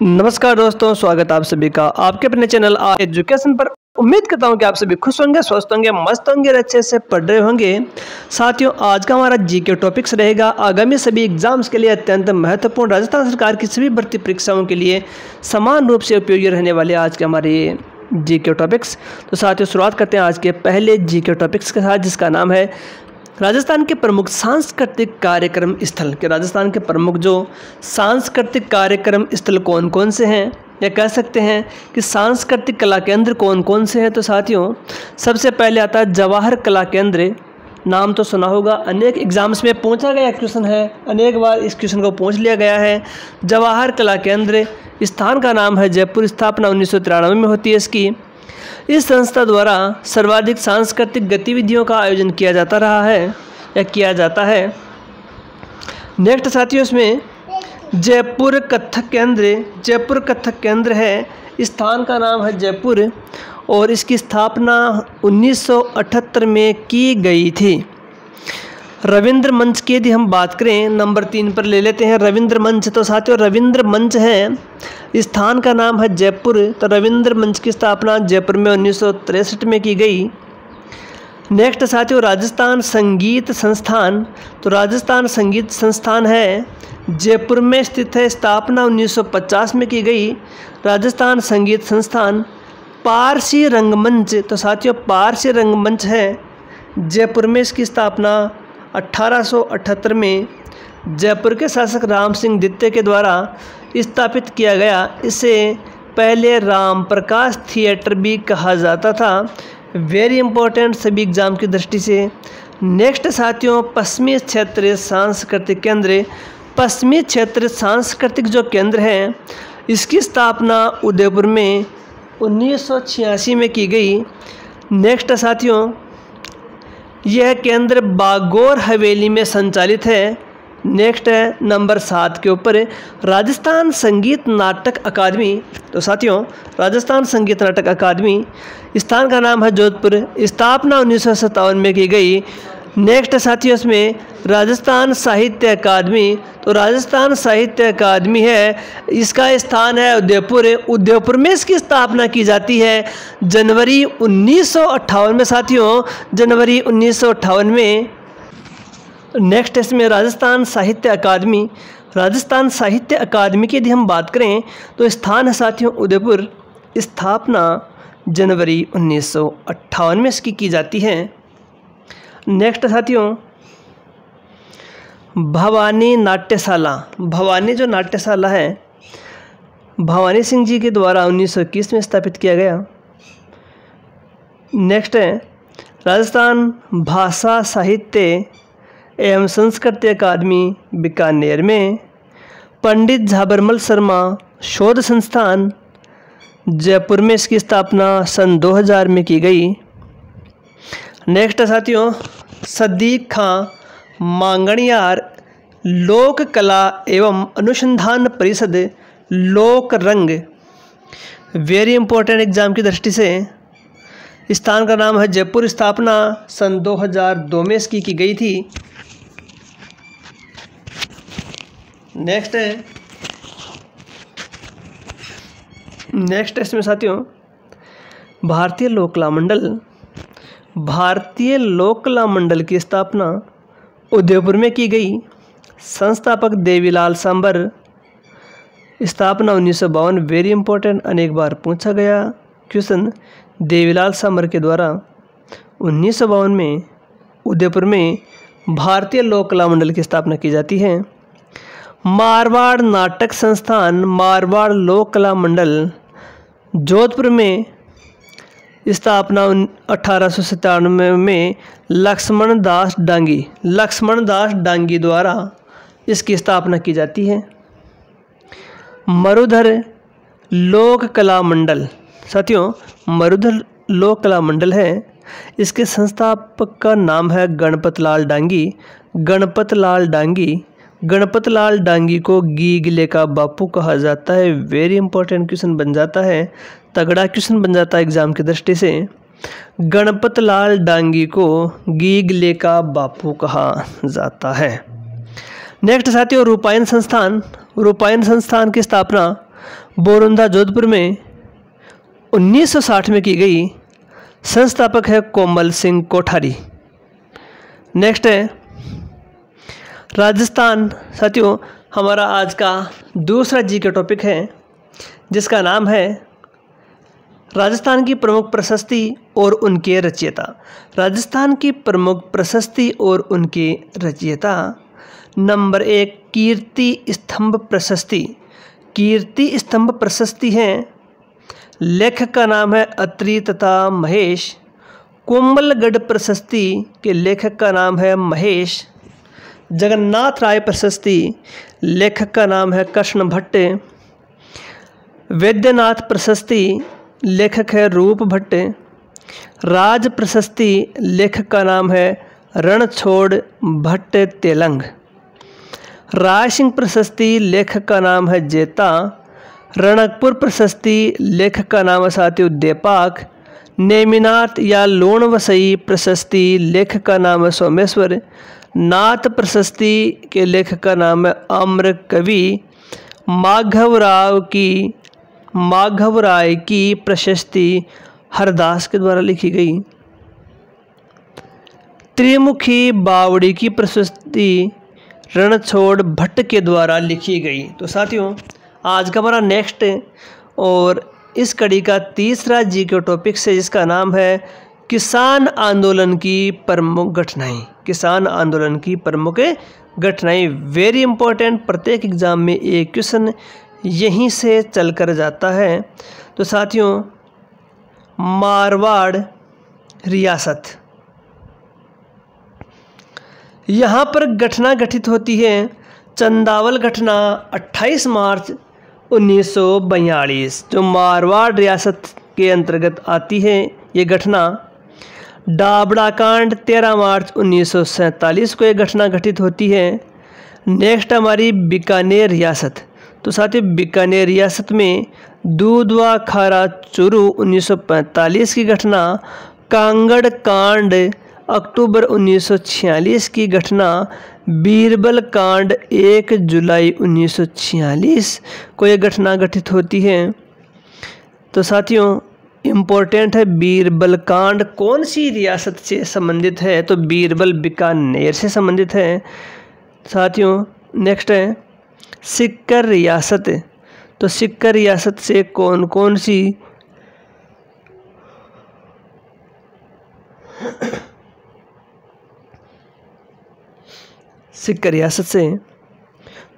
नमस्कार दोस्तों, स्वागत आप सभी का आपके अपने चैनल एजुकेशन पर। उम्मीद करता हूं कि आप सभी खुश होंगे, स्वस्थ होंगे, मस्त होंगे और अच्छे से पढ़ रहे होंगे। साथियों, आज का हमारा जीके टॉपिक्स रहेगा आगामी सभी एग्जाम्स के लिए अत्यंत महत्वपूर्ण, राजस्थान सरकार की सभी भर्ती परीक्षाओं के लिए समान रूप से उपयोगी रहने वाले आज के हमारे जीके टॉपिक्स। तो साथियों, शुरुआत करते हैं आज के पहले जीके टॉपिक्स के साथ, जिसका नाम है राजस्थान के प्रमुख सांस्कृतिक कार्यक्रम स्थल। के राजस्थान के प्रमुख जो सांस्कृतिक कार्यक्रम स्थल कौन कौन से हैं, या कह सकते हैं कि सांस्कृतिक कला केंद्र कौन कौन से हैं। तो साथियों, सबसे पहले आता है जवाहर कला केंद्र। नाम तो सुना होगा, अनेक एग्जाम्स में पूछा गया क्वेश्चन है, अनेक बार इस क्वेश्चन को पूछ लिया गया है। जवाहर कला केंद्र, स्थान का नाम है जयपुर, स्थापना 1993 में होती है इसकी। इस संस्था द्वारा सर्वाधिक सांस्कृतिक गतिविधियों का आयोजन किया जाता रहा है या किया जाता है। नेक्स्ट साथियों, इसमें जयपुर कथक केंद्र, जयपुर कथक केंद्र है, स्थान का नाम है जयपुर और इसकी स्थापना 1978 में की गई थी। रविंद्र मंच की यदि हम बात करें, नंबर 3 पर ले लेते हैं रविंद्र मंच। तो साथियों, रविंद्र मंच है, स्थान का नाम है जयपुर। तो रविंद्र मंच की स्थापना जयपुर में 1963 में की गई। नेक्स्ट साथियों, राजस्थान संगीत संस्थान। तो राजस्थान संगीत संस्थान है, जयपुर में स्थित है, स्थापना 1950 में की गई। राजस्थान संगीत संस्थान। पारसी रंगमंच। तो साथियों, पारसी रंगमंच है, जयपुर में इसकी स्थापना 1878 में जयपुर के शासक राम सिंह द्वितीय के द्वारा स्थापित किया गया। इसे पहले राम प्रकाश थिएटर भी कहा जाता था। वेरी इंपॉर्टेंट सभी एग्जाम की दृष्टि से। नेक्स्ट साथियों, पश्चिमी क्षेत्र सांस्कृतिक केंद्र। पश्चिमी क्षेत्र सांस्कृतिक जो केंद्र है, इसकी स्थापना उदयपुर में 1986 में की गई। नेक्स्ट साथियों, यह केंद्र बागौर हवेली में संचालित है। नेक्स्ट है नंबर 7 के ऊपर राजस्थान संगीत नाटक अकादमी। तो साथियों, राजस्थान संगीत नाटक अकादमी, स्थान का नाम है जोधपुर, स्थापना 1957 में की गई। नेक्स्ट साथियों, इसमें राजस्थान साहित्य अकादमी। तो राजस्थान साहित्य अकादमी है, इसका स्थान है उदयपुर। उदयपुर में इसकी स्थापना की जाती है जनवरी 1958 में। साथियों, जनवरी 1958 में। नेक्स्ट इसमें राजस्थान साहित्य अकादमी। राजस्थान साहित्य अकादमी की यदि हम बात करें तो स्थान है साथियों उदयपुर, स्थापना जनवरी 1958 में इसकी की जाती है। नेक्स्ट साथियों, भवानी नाट्यशाला। भवानी जो नाट्यशाला है, भवानी सिंह जी के द्वारा 1921 में स्थापित किया गया। नेक्स्ट है राजस्थान भाषा साहित्य एवं संस्कृति अकादमी बीकानेर में। पंडित झाबरमल शर्मा शोध संस्थान, जयपुर में इसकी स्थापना सन 2000 में की गई। नेक्स्ट साथियों, सदीक खां मांगणियार लोक कला एवं अनुसंधान परिषद, लोक रंग। वेरी इंपॉर्टेंट एग्जाम की दृष्टि से। स्थान का नाम है जयपुर, स्थापना सन 2002 में इसकी की गई थी। नेक्स्ट है, नेक्स्ट इसमें साथियों भारतीय लोक कला मंडल। भारतीय लोक कला मंडल की स्थापना उदयपुर में की गई। संस्थापक देवीलाल सांबर, स्थापना 1952। वेरी इंपॉर्टेंट, अनेक बार पूछा गया क्वेश्चन। देवीलाल सांबर के द्वारा 1952 में उदयपुर में भारतीय लोक कला मंडल की स्थापना की जाती है। मारवाड़ नाटक संस्थान, मारवाड़ लोक कला मंडल, जोधपुर में, स्थापना 1897 में लक्ष्मण दास डांगी, लक्ष्मण दास डांगी द्वारा इसकी स्थापना की जाती है। मरुधर लोक कला मंडल। साथियों, मरुधर लोक कला मंडल है, इसके संस्थापक का नाम है गणपत लाल डांगी। गणपत लाल डांगी, गणपत लाल डांगी को गीगले का बापू कहा जाता है। वेरी इंपॉर्टेंट क्वेश्चन बन जाता है, तगड़ा क्वेश्चन बन जाता है एग्जाम की दृष्टि से। गणपत लाल डांगी को गीगले का बापू कहा जाता है। नेक्स्ट साथियों, रूपायन संस्थान। रूपायन संस्थान की स्थापना बोरुंदा जोधपुर में 1960 में की गई। संस्थापक है कोमल सिंह कोठारी। नेक्स्ट है राजस्थान। साथियों, हमारा आज का दूसरा जी के टॉपिक है जिसका नाम है राजस्थान की प्रमुख प्रशस्ति और उनके रचयिता। राजस्थान की प्रमुख प्रशस्ति और उनके रचयिता। नंबर 1, कीर्ति स्तंभ प्रशस्ति। कीर्ति स्तंभ प्रशस्ति है, लेखक का नाम है अत्रि तथा महेश। कोमलगढ़ प्रशस्ति के लेखक का नाम है महेश। जगन्नाथ राय प्रशस्ति, लेखक का नाम है कृष्ण भट्ट। वैद्यनाथ प्रशस्ति, लेखक है रूप भट्ट। राज प्रशस्ति, लेखक का नाम है रणछोड़ भट्ट तेलंग। राय सिंह प्रशस्ति, लेखक का नाम है जेता। रणकपुर प्रशस्ति, लेखक का नाम है साथियों देपाक। नेमिनाथ या लोणवसई प्रशस्ति, लेखक का नाम है सोमेश्वर। नाथ प्रशस्ति के लेखक का नाम है अम्र कवि। माघव राय की प्रशस्ति हरदास के द्वारा लिखी गई। त्रिमुखी बावड़ी की प्रशस्ति रणछोड़ भट्ट के द्वारा लिखी गई। तो साथियों, आज का हमारा नेक्स्ट और इस कड़ी का तीसरा जी के टॉपिक है जिसका नाम है किसान आंदोलन की प्रमुख घटनाएं। किसान आंदोलन की प्रमुख घटनाएं वेरी इंपॉर्टेंट, प्रत्येक एग्जाम में एक क्वेश्चन यहीं से चलकर जाता है। तो साथियों, मारवाड़ रियासत, यहाँ पर घटना घटित होती है चंदावल घटना 28 मार्च 1942, जो मारवाड़ रियासत के अंतर्गत आती है ये घटना। डाबड़ा कांड 13 मार्च 1947 को ये घटना घटित होती है। नेक्स्ट हमारी बीकानेर रियासत। तो साथियों, बीकानेर रियासत में दूधवा खारा चूरू 1945 की घटना। कांगड़ कांड अक्टूबर 1946 की घटना। बीरबल कांड 1 जुलाई 1946 को यह घटना घटित होती है। तो साथियों, इम्पोर्टेंट है बीरबल कांड कौन सी रियासत से संबंधित है? तो बीरबल बीकानेर से संबंधित है। साथियों, नेक्स्ट है सिक्कर रियासत। तो सिक्कर रियासत से कौन कौन सी सिक्कर रियासत से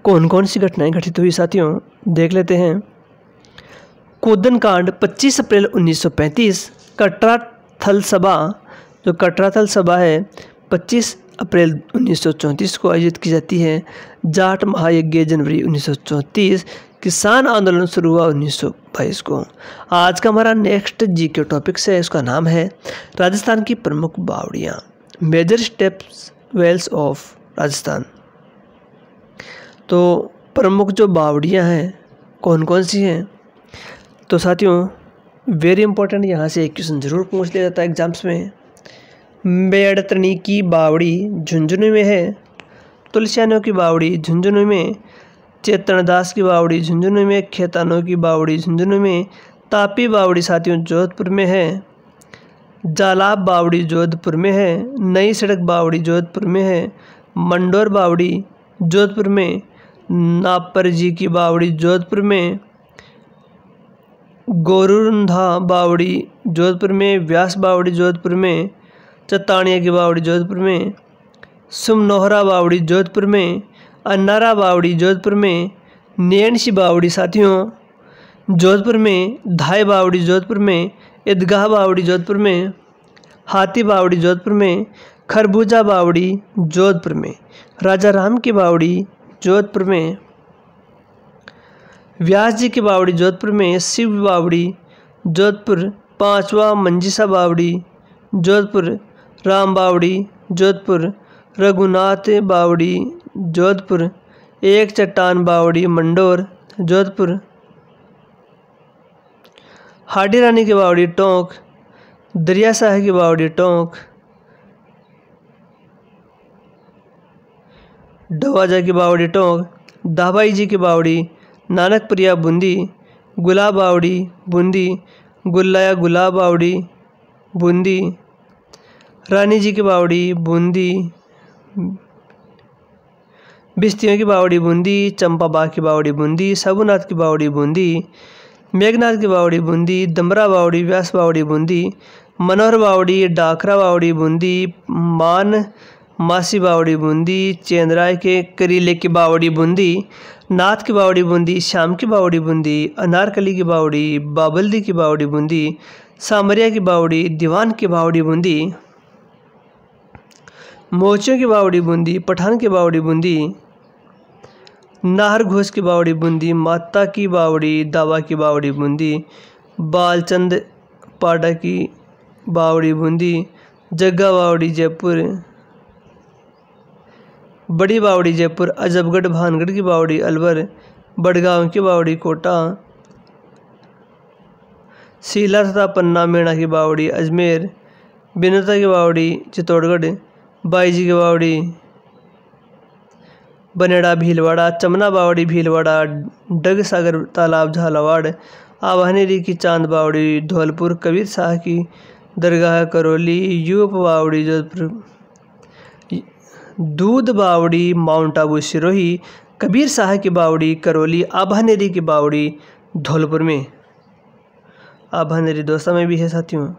कौन कौन सी घटनाएं घटित हुई साथियों, देख लेते हैं। कोदन कांड 25 अप्रैल 1935। कटरा थल सभा, जो कटरा थल सभा है 25 अप्रैल 1934 को आयोजित की जाती है। जाट महायज्ञ जनवरी 1934। किसान आंदोलन शुरू हुआ 1922 को। आज का हमारा नेक्स्ट जी के टॉपिक है, उसका नाम है राजस्थान की प्रमुख बावड़ियाँ, major steps wells of Rajasthan. तो प्रमुख जो बावड़ियाँ हैं कौन कौन सी हैं? तो साथियों, वेरी इंपॉर्टेंट, यहाँ से एक क्वेश्चन जरूर पूछ लिया जाता है एग्जाम्स में। बेड़तनी की बावड़ी झुंझुनू में है। तुलसियानों की बावड़ी झुंझुनू में। चेतनदास की बावड़ी झुंझुनू में। खेतानों की बावड़ी झुंझुनू में। तापी बावड़ी साथियों जोधपुर में है। जालाब बावड़ी जोधपुर में है। नई सड़क बावड़ी जोधपुर में है। मंडोर बावड़ी जोधपुर में। नापर जी की बावड़ी जोधपुर में। गोरुंधा बावड़ी जोधपुर में। व्यास बावड़ी जोधपुर में। चतानिया की बावड़ी जोधपुर में। सुमनोहरा बावड़ी जोधपुर में। अन्नारा बावड़ी जोधपुर में। नैनसी बावड़ी साथियों जोधपुर में। धाई बावड़ी जोधपुर में। ईदगाह बावड़ी जोधपुर में। हाथी बावड़ी जोधपुर में। खरबूजा बावड़ी जोधपुर में। राजा राम की बावड़ी जोधपुर में। व्यास जी की बावड़ी जोधपुर में। शिव बावड़ी जोधपुर। पांचवा मंजिसा बावड़ी जोधपुर। राम बावड़ी जोधपुर। रघुनाथ बावड़ी जोधपुर। एक चट्टान बावड़ी मंडोर जोधपुर। हाडी रानी की बावड़ी टोंक। दरिया साहिब की बावड़ी टोंक। डवाजा की बावड़ी टोंक। दाबाई जी की बावड़ी नानकप्रिया बूंदी। गुलाब बावड़ी बूंदी, गुल्ला या गुलाब बावड़ी बूंदी, रानी जी की बावड़ी बूंदी, बिस्तियों की बावड़ी बूंदी, चंपा बाग की बावड़ी बूंदी, साबुनाथ की बावड़ी बूंदी, मेघनाथ की बावड़ी बूंदी, दमरा बावड़ी, व्यास बावड़ी बूंदी, मनोहर बावड़ी, डाकरा बावड़ी बूंदी, मान मासी बावड़ी बूंदी, चेंद्राय के करीले की बावड़ी बूंदी, नाथ की बावड़ी बूंदी, श्याम की बावड़ी बूंदी, अनारकली की बावड़ी, बाबल्दी की बावड़ी बूंदी, सामरिया की बावड़ी, दीवान की बावड़ी बूंदी, मोचियों की बावड़ी बूंदी, पठान की बावड़ी बूंदी, नाहर घोष की बावड़ी बूंदी, माता की बावड़ी, दावा की बावड़ी बूंदी, बालचंद पाडा की बावड़ी बूंदी, जग्गा बावड़ी जयपुर, बड़ी बावड़ी जयपुर, अजबगढ़ भानगढ़ की बावड़ी अलवर, बड़गांव की बावड़ी कोटा, शीला तथा पन्ना मेणा की बावड़ी अजमेर, बिनता की बावड़ी चित्तौड़गढ़, बाईजी की बावड़ी बनेड़ा भीलवाड़ा, चमना बावड़ी भीलवाड़ा, डग सागर तालाब झालावाड़, आवाहनेरी की चांद बावड़ी धौलपुर, कबीर शाह की दरगाह करौली, यूप बावड़ी जोधपुर, दूध बावड़ी माउंट आबू सिरोही, कबीर शाह की बावड़ी करौली, आभानेरी की बावड़ी धौलपुर में, आभानेरी दौसा में भी है साथियों,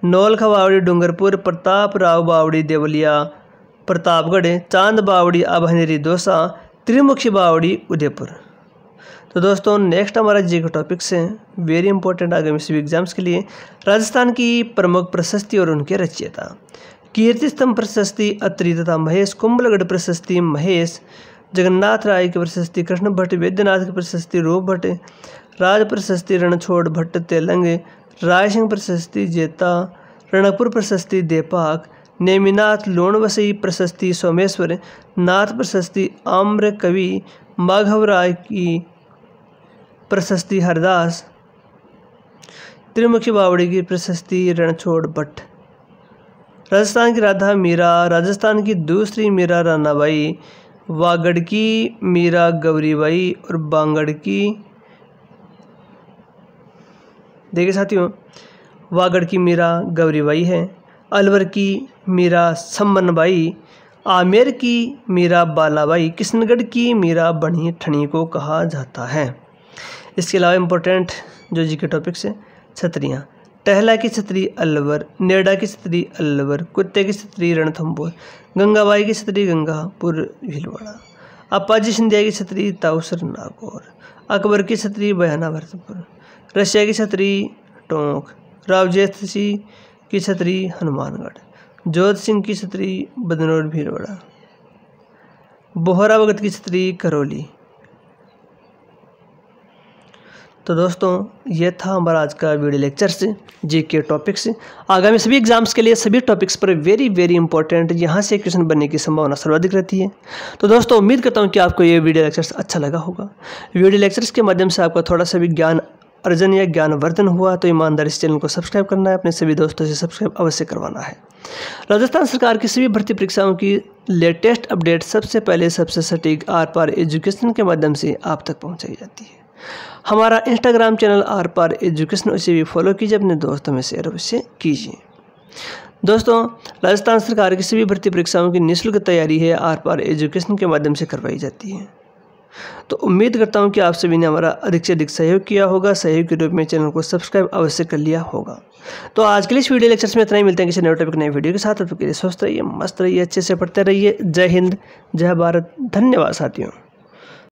नौलखा बावड़ी डूंगरपुर, प्रताप राव बावड़ी देवलिया प्रतापगढ़, चांद बावड़ी आभानेरी दौसा, त्रिमुखी बावड़ी उदयपुर। तो दोस्तों नेक्स्ट हमारा जी का टॉपिक्स है वेरी इंपॉर्टेंट आगामी सिविल एग्जाम्स के लिए, राजस्थान की प्रमुख प्रशस्ति और उनके रचयिता। कीर्ति स्तंभ प्रशस्ति अत्रि तथा महेश, कुंभलगढ़ प्रशस्ति महेश, जगन्नाथ राय की प्रशस्ति कृष्ण भट्ट, वैद्यनाथ की प्रशस्ति रूप भट्ट, राज प्रशस्ति रणछोड़ भट्ट तेलंग, राय सिंह प्रशस्ति जेता, रणकपुर प्रशस्ति देपाक, नेमिनाथ लोणवसई प्रशस्ति सोमेश्वर, नाथ प्रशस्ति आम्र कवि, माघव राय की प्रशस्ति हरदास, त्रिमुखी बावड़ी की प्रशस्ति रणछोड़ भट्ट। राजस्थान की राधा मीरा, राजस्थान की दूसरी मीरा रानाबाई, वागड़ की मीरा गौरीबाई और बांगड़ की, देखिए साथियों, वागड़ की मीरा गौरीबाई है, अलवर की मीरा सम्मनबाई, आमेर की मीरा बालाबाई, किशनगढ़ की मीरा बनी ठनी को कहा जाता है। इसके अलावा इम्पोर्टेंट जो जी के टॉपिक्स है, छतरियाँ, टहला की छतरी अलवर, नेडा की छतरी अलवर, कुत्ते की छतरी रणथंभौर, गंगाबाई की छतरी गंगापुर भीलवाड़ा, अप्पाजी सिंधिया की छतरी ताउसर नागौर, अकबर की छतरी बयाना भरतपुर, रशिया की छतरी टोंक, रावजेठ सिंह की छतरी हनुमानगढ़, जोध सिंह की छतरी बदनौर भीलवाड़ा, बोहरा भगत की छतरी करौली। तो दोस्तों ये था हमारा आज का वीडियो लेक्चर से जी के टॉपिक्स। आगामी सभी एग्जाम्स के लिए सभी टॉपिक्स पर वेरी इंपॉर्टेंट यहाँ से क्वेश्चन बनने की संभावना सर्वाधिक रहती है। तो दोस्तों उम्मीद करता हूँ कि आपको ये वीडियो लेक्चर्स अच्छा लगा होगा। वीडियो लेक्चर्स के माध्यम से आपका थोड़ा सा भी ज्ञान अर्जन या ज्ञानवर्धन हुआ तो ईमानदारी इस चैनल को सब्सक्राइब करना है, अपने सभी दोस्तों से सब्सक्राइब अवश्य करवाना है। राजस्थान सरकार की सभी भर्ती परीक्षाओं की लेटेस्ट अपडेट सबसे पहले सबसे सटीक आर पार एजुकेशन के माध्यम से आप तक पहुँचाई जाती है। हमारा Instagram channel are par education, उसे भी फॉलो कीजिए, अपने दोस्तों में शेयर अवश्य कीजिए। दोस्तों राजस्थान सरकार की सभी भर्ती परीक्षाओं की निःशुल्क तैयारी है आर पार एजुकेशन के माध्यम से करवाई जाती है। तो उम्मीद करता हूं कि आप सभी ने हमारा अधिक से अधिक सहयोग किया होगा, सहयोग के रूप में चैनल को सब्सक्राइब अवश्य कर लिया होगा। तो आज के लिए इस वीडियो लेक्चर्स में इतना ही, मिलते हैं किसी नए टॉपिक नए वीडियो के साथ। तब तक के लिए स्वस्थ रहिए, मस्त रहिए, अच्छे से पढ़ते रहिए। जय हिंद, जय भारत, धन्यवाद साथियों।